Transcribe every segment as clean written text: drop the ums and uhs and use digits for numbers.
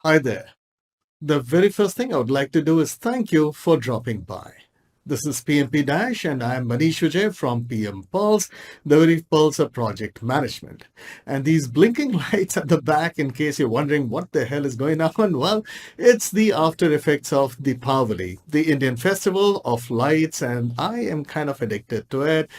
Hi there. The very first thing I would like to do is thank you for dropping by. This is PMP Dash and I am Maneesh Vijaya from PM Pulse, the very pulse of project management. And these blinking lights at the back, in case you're wondering what the hell is going on, well, it's the after effects of Deepavali, the Indian festival of lights, and I am kind of addicted to it.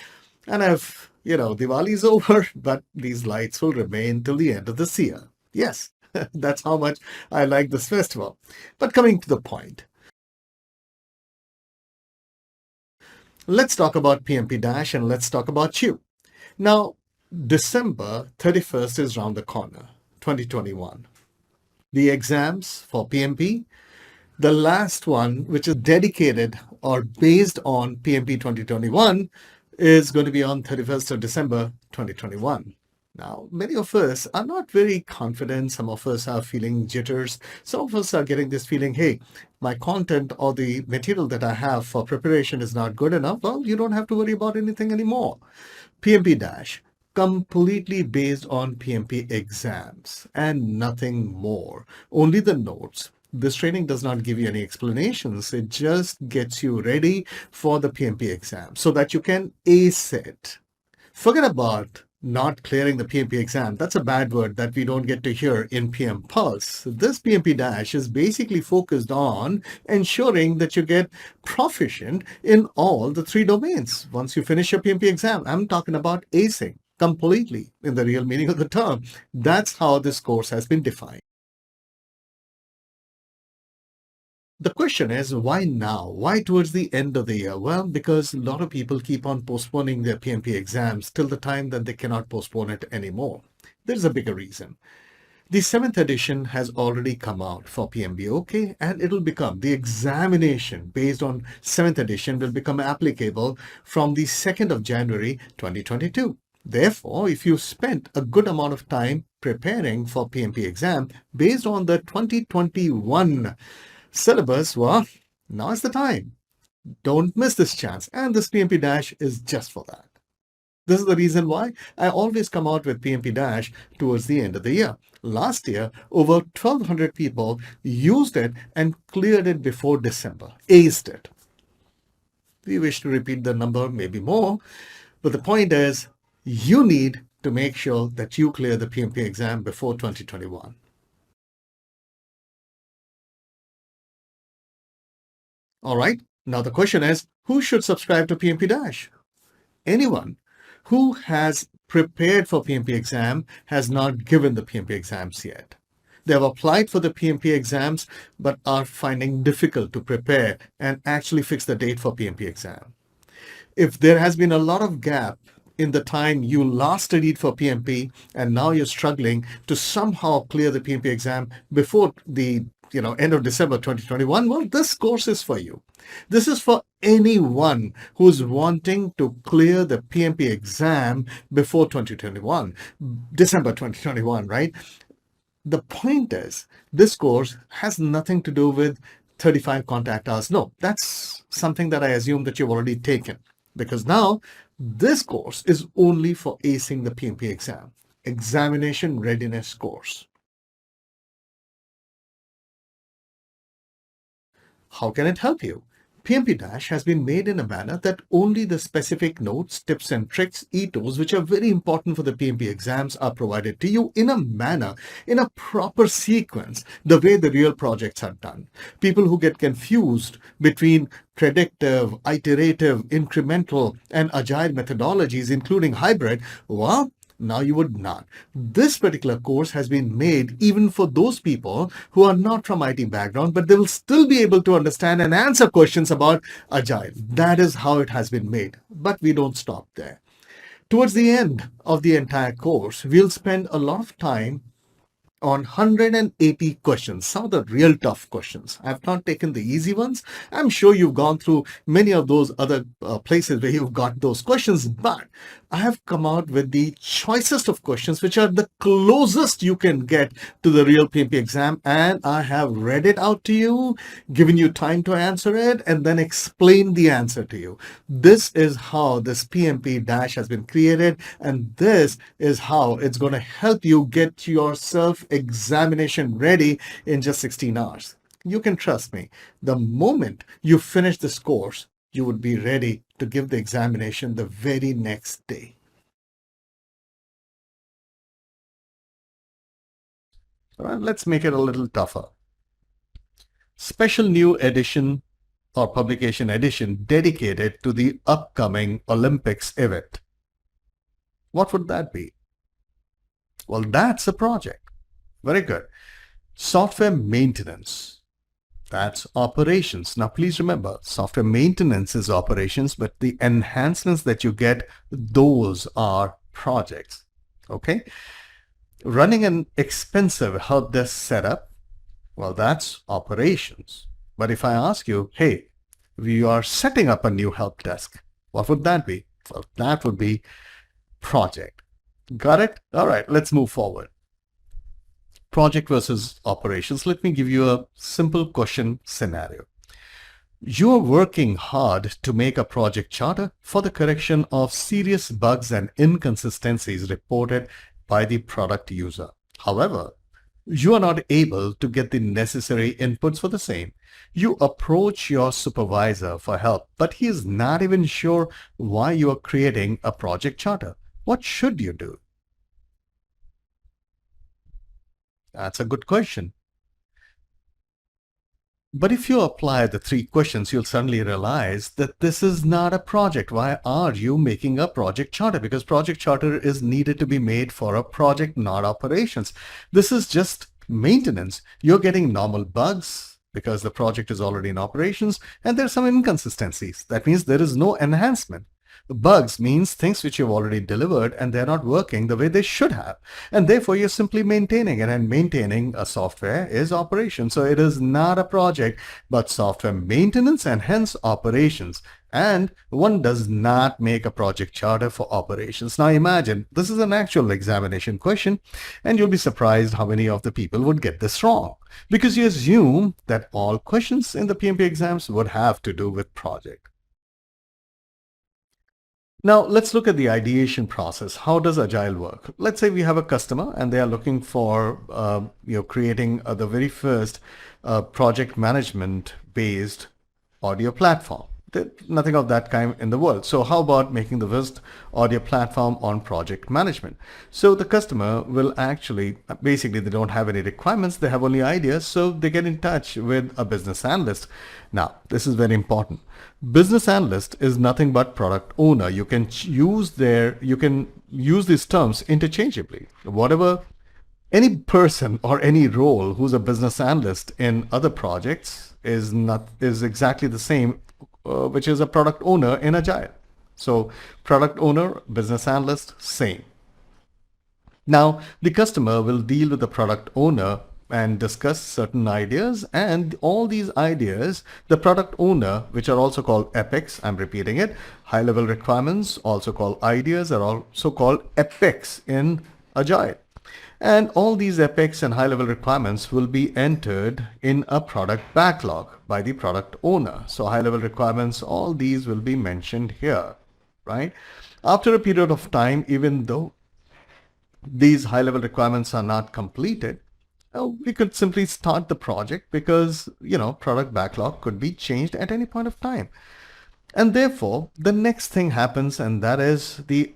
And Diwali's over, but these lights will remain till the end of this year. Yes, that's how much I like this festival. But coming to the point, let's talk about PMP Dash and let's talk about you. Now, December 31st is round the corner, 2021. The exams for PMP, the last one, which is dedicated or based on PMP 2021, is going to be on 31st of December 2021. Now, many of us are not very confident. Some of us are feeling jitters. Some of us are getting this feeling, hey, my content or the material that I have for preparation is not good enough. Well, you don't have to worry about anything anymore. PMP Dash, completely based on PMP exams and nothing more. Only the notes. This training does not give you any explanations. It just gets you ready for the PMP exam so that you can ace it. Forget about not clearing the PMP exam. That's a bad word that we don't get to hear in PM Pulse. This PMP Dash is basically focused on ensuring that you get proficient in all the three domains. Once you finish your PMP exam, I'm talking about acing completely in the real meaning of the term. That's how this course has been defined. The question is, why now? Why towards the end of the year? Well, because a lot of people keep on postponing their PMP exams till the time that they cannot postpone it anymore. There's a bigger reason. The 7th edition has already come out for PMBOK, and it'll become the examination based on 7th edition will become applicable from the 2nd of January 2022. Therefore, if you spent a good amount of time preparing for PMP exam based on the 2021 syllabus, well, now is the time. Don't miss this chance. And this PMP Dash is just for that. This is the reason why I always come out with PMP Dash towards the end of the year. Last year, over 1,200 people used it and cleared it before December, aced it. We wish to repeat the number, maybe more, but the point is, you need to make sure that you clear the PMP exam before 2021. All right, now the question is, who should subscribe to PMP Dash? Anyone who has prepared for PMP exam has not given the PMP exams yet. They have applied for the PMP exams but are finding difficult to prepare and actually fix the date for PMP exam. If there has been a lot of gap in the time you last studied for PMP and now you're struggling to somehow clear the PMP exam before the end of December 2021, well, this course is for you. This is for anyone who's wanting to clear the PMP exam before 2021, December 2021, right? The point is, this course has nothing to do with 35 contact hours. No, that's something that I assume that you've already taken, because now this course is only for acing the PMP exam, examination readiness course. How can it help you? PMP Dash has been made in a manner that only the specific notes, tips and tricks, ETOs, which are very important for the PMP exams, are provided to you in a manner, in a proper sequence, the way the real projects are done. People who get confused between predictive, iterative, incremental, and agile methodologies, including hybrid, well, now you would not. This particular course has been made even for those people who are not from IT background, but they will still be able to understand and answer questions about Agile. That is how it has been made. But we don't stop there. Towards the end of the entire course, we'll spend a lot of time on 180 questions, some of the real tough questions. I've not taken the easy ones. I'm sure you've gone through many of those other places where you've got those questions, but I have come out with the choicest of questions, which are the closest you can get to the real PMP exam. And I have read it out to you, given you time to answer it, and then explain the answer to you. This is how this PMP Dash has been created, and this is how it's going to help you get yourself examination ready in just 16 hours. You can trust me. The moment you finish this course, you would be ready to give the examination the very next day. All right, let's make it a little tougher. Special new edition or publication edition dedicated to the upcoming Olympics event. What would that be? Well, that's a project. Very good. Software maintenance. That's operations. Now, please remember, software maintenance is operations, but the enhancements that you get, those are projects. Okay? Running an expensive help desk setup, well, that's operations. But if I ask you, hey, we are setting up a new help desk, what would that be? Well, that would be project. Got it? All right, let's move forward. Project versus operations. Let me give you a simple question scenario. You are working hard to make a project charter for the correction of serious bugs and inconsistencies reported by the product user. However, you are not able to get the necessary inputs for the same. You approach your supervisor for help, but he is not even sure why you are creating a project charter. What should you do? That's a good question. But if you apply the 3 questions, you'll suddenly realize that this is not a project. Why are you making a project charter? Because project charter is needed to be made for a project, not operations. This is just maintenance. You're getting normal bugs because the project is already in operations and there's some inconsistencies. That means there is no enhancement. Bugs means things which you've already delivered and they're not working the way they should have. And therefore, you're simply maintaining it. And maintaining a software is operation. So it is not a project, but software maintenance and hence operations. And one does not make a project charter for operations. Now imagine this is an actual examination question and you'll be surprised how many of the people would get this wrong because you assume that all questions in the PMP exams would have to do with project. Now, let's look at the ideation process. How does Agile work? Let's say we have a customer and they are looking for creating the very first project management based audio platform. Nothing of that kind in the world. So how about making the first audio platform on project management? So the customer will actually, basically they don't have any requirements, they have only ideas, so they get in touch with a business analyst. Now, this is very important. Business analyst is nothing but product owner. You can use these terms interchangeably. Whatever any person or any role who's a business analyst in other projects is exactly the same, which is a product owner in Agile. So product owner, business analyst, same. Now the customer will deal with the product owner and discuss certain ideas, and all these ideas, the product owner, which are also called epics, I'm repeating it, high level requirements, also called ideas, are also called epics in Agile. And all these epics and high level requirements will be entered in a product backlog by the product owner. So high level requirements, all these will be mentioned here, right? After a period of time, even though these high level requirements are not completed, we could simply start the project because, product backlog could be changed at any point of time. And therefore, the next thing happens, and that is the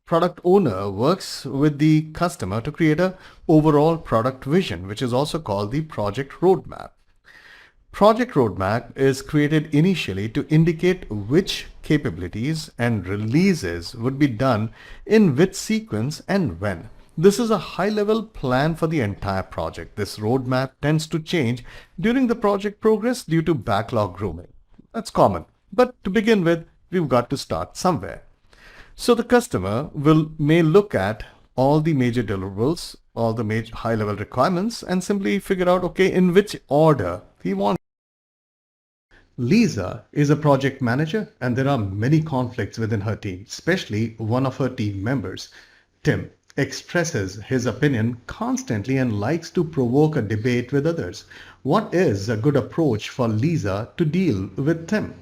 product owner works with the customer to create an overall product vision, which is also called the project roadmap. Project roadmap is created initially to indicate which capabilities and releases would be done in which sequence and when. This is a high-level plan for the entire project. This roadmap tends to change during the project progress due to backlog grooming. That's common. But to begin with, we've got to start somewhere. So the customer may look at all the major deliverables, all the major high-level requirements, and simply figure out, okay, in which order he wants. Lisa is a project manager, and there are many conflicts within her team, especially one of her team members, Tim, expresses his opinion constantly and likes to provoke a debate with others. What is a good approach for Lisa to deal with Tim?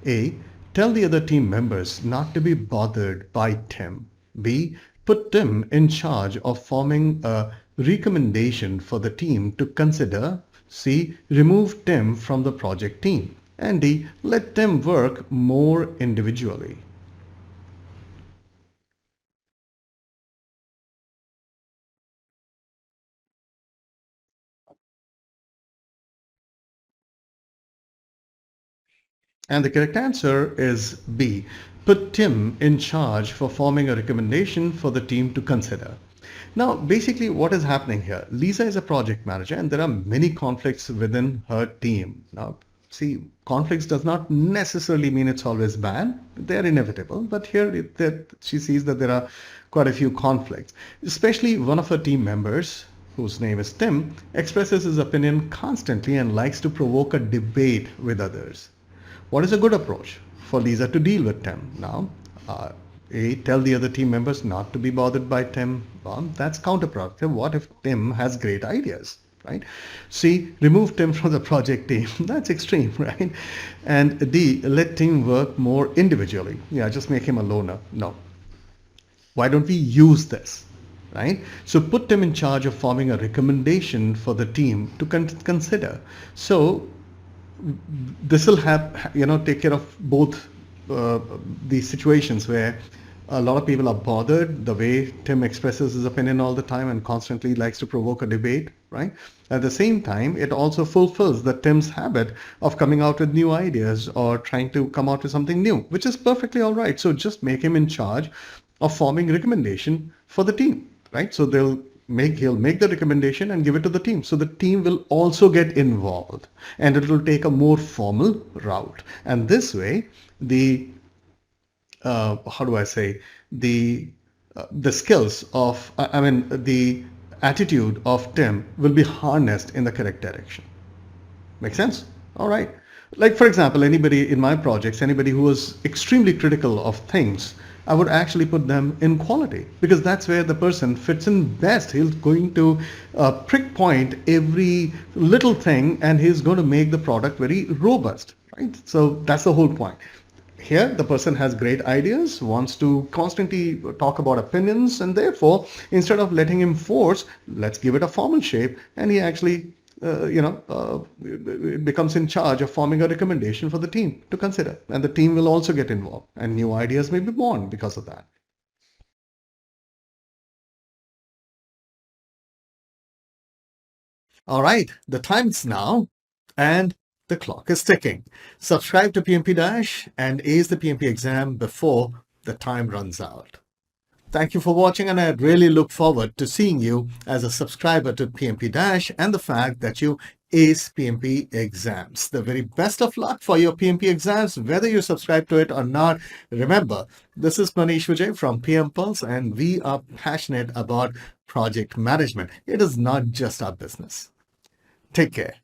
A. Tell the other team members not to be bothered by Tim. B. put Tim in charge of forming a recommendation for the team to consider. C. Remove Tim from the project team. And D. Let Tim work more individually. And the correct answer is B. Put Tim in charge for forming a recommendation for the team to consider. Now, basically, what is happening here? Lisa is a project manager, and there are many conflicts within her team. Now, see, conflicts does not necessarily mean it's always bad. They are inevitable, but here she sees that there are quite a few conflicts. Especially one of her team members, whose name is Tim, expresses his opinion constantly and likes to provoke a debate with others. What is a good approach for Lisa to deal with Tim? Now, A, tell the other team members not to be bothered by Tim. Well, that's counterproductive. What if Tim has great ideas, right? C, remove Tim from the project team. That's extreme, right? And D, let Tim work more individually. Yeah, just make him a loner. No. Why don't we use this? Right? So put them in charge of forming a recommendation for the team to consider. So this will have, take care of both these situations where a lot of people are bothered the way Tim expresses his opinion all the time and constantly likes to provoke a debate, right? At the same time, it also fulfills the Tim's habit of coming out with new ideas or trying to come out with something new, which is perfectly all right. So just make him in charge of forming recommendation for the team, right? So he'll make the recommendation and give it to the team. So the team will also get involved and it will take a more formal route. And this way, the how do I say, the skills of, the attitude of Tim will be harnessed in the correct direction. Make sense? All right. Like, for example, anybody in my projects, anybody who was extremely critical of things, I would actually put them in quality because that's where the person fits in best. He's going to prick point every little thing and he's going to make the product very robust, right? So that's the whole point. Here, the person has great ideas, wants to constantly talk about opinions, and therefore, instead of letting him force, let's give it a formal shape, and he actually, becomes in charge of forming a recommendation for the team to consider. And the team will also get involved, and new ideas may be born because of that. All right, the time's now, and the clock is ticking. Subscribe to PMP Dash and ace the PMP exam before the time runs out. Thank you for watching, and I really look forward to seeing you as a subscriber to PMP Dash and the fact that you ace PMP exams. The very best of luck for your PMP exams, whether you subscribe to it or not. Remember, this is Maneesh Vijaya from PM Pulse, and we are passionate about project management. It is not just our business. Take care.